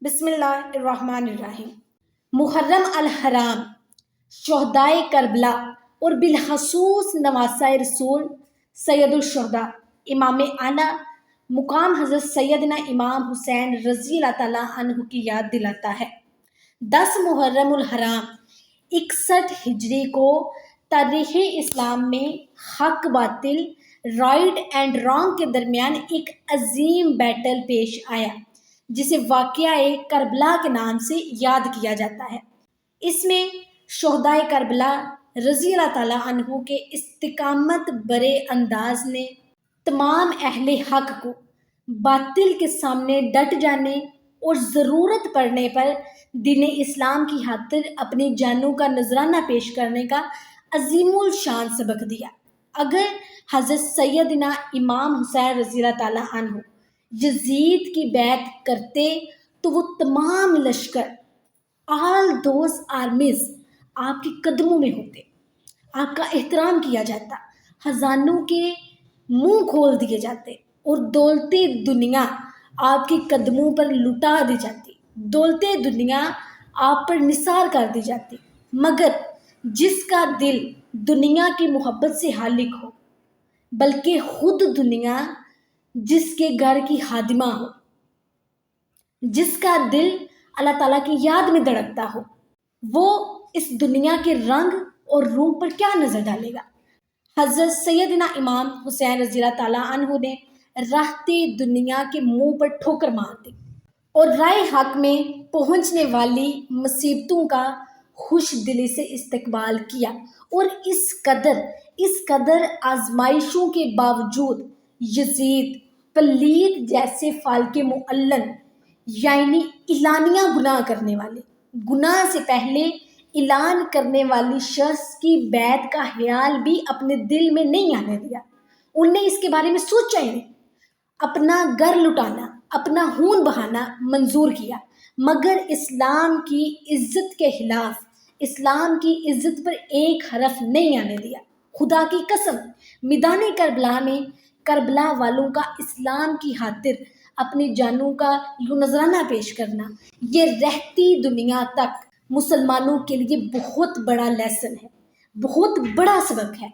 بسم اللہ الرحمن الرحیم۔ محرم الحرام، شہدائے کربلا اور بالخصوص نواسۂ رسول سید الشہداء امام اعلیٰ مقام حضرت سیدنا امام حسین رضی اللہ تعالیٰ عنہ کی یاد دلاتا ہے۔ 10 محرم الحرام 61 ہجری کو تاریخ اسلام میں حق باطل، رائٹ اینڈ رانگ کے درمیان ایک عظیم بیٹل پیش آیا جسے واقعہ کربلا کے نام سے یاد کیا جاتا ہے۔ اس میں شہدائے کربلا رضی اللہ تعالیٰ عنہ کے استقامت برے انداز نے تمام اہل حق کو باطل کے سامنے ڈٹ جانے اور ضرورت پڑنے پر دین اسلام کی خاطر اپنی جانوں کا نذرانہ پیش کرنے کا عظیم الشان سبق دیا۔ اگر حضرت سیدنا امام حسین رضی اللہ تعالیٰ عنہ یزید کی بیعت کرتے تو وہ تمام لشکر، آل دوز آرمیز آپ کے قدموں میں ہوتے، آپ کا احترام کیا جاتا، خزانوں کے منہ کھول دیے جاتے اور دولت دنیا آپ کے قدموں پر لٹا دی جاتی، دولت دنیا آپ پر نثار کر دی جاتی۔ مگر جس کا دل دنیا کی محبت سے خالق ہو، بلکہ خود دنیا جس کے گھر کی خادمہ ہو، جس کا دل اللہ تعالیٰ کی یاد میں دھڑکتا ہو، وہ اس دنیا کے رنگ اور روح پر کیا نظر ڈالے گا؟ حضرت سیدنا امام حسین رضی اللہ تعالیٰ عنہ نے رہتی دنیا کے منہ پر ٹھوکر مار دی اور رائے حق میں پہنچنے والی مصیبتوں کا خوش دلی سے استقبال کیا، اور اس قدر آزمائشوں کے باوجود یزید پلید جیسے فالک معلن، یعنی اعلانیہ گناہ کرنے والے، گناہ سے پہلے اعلان کرنے والی شخص کی بیعت کا خیال بھی اپنے دل میں نہیں آنے دیا۔ ان نے اس کے بارے میں سوچا ہی نہیں، اپنا گھر لٹانا، اپنا خون بہانا منظور کیا، مگر اسلام کی عزت کے خلاف، اسلام کی عزت پر ایک حرف نہیں آنے دیا۔ خدا کی قسم، میدان کربلا میں کربلا والوں کا اسلام کی خاطر اپنی جانوں کا یوں نذرانہ پیش کرنا، یہ رہتی دنیا تک مسلمانوں کے لیے بہت بڑا لیسن ہے، بہت بڑا سبق ہے۔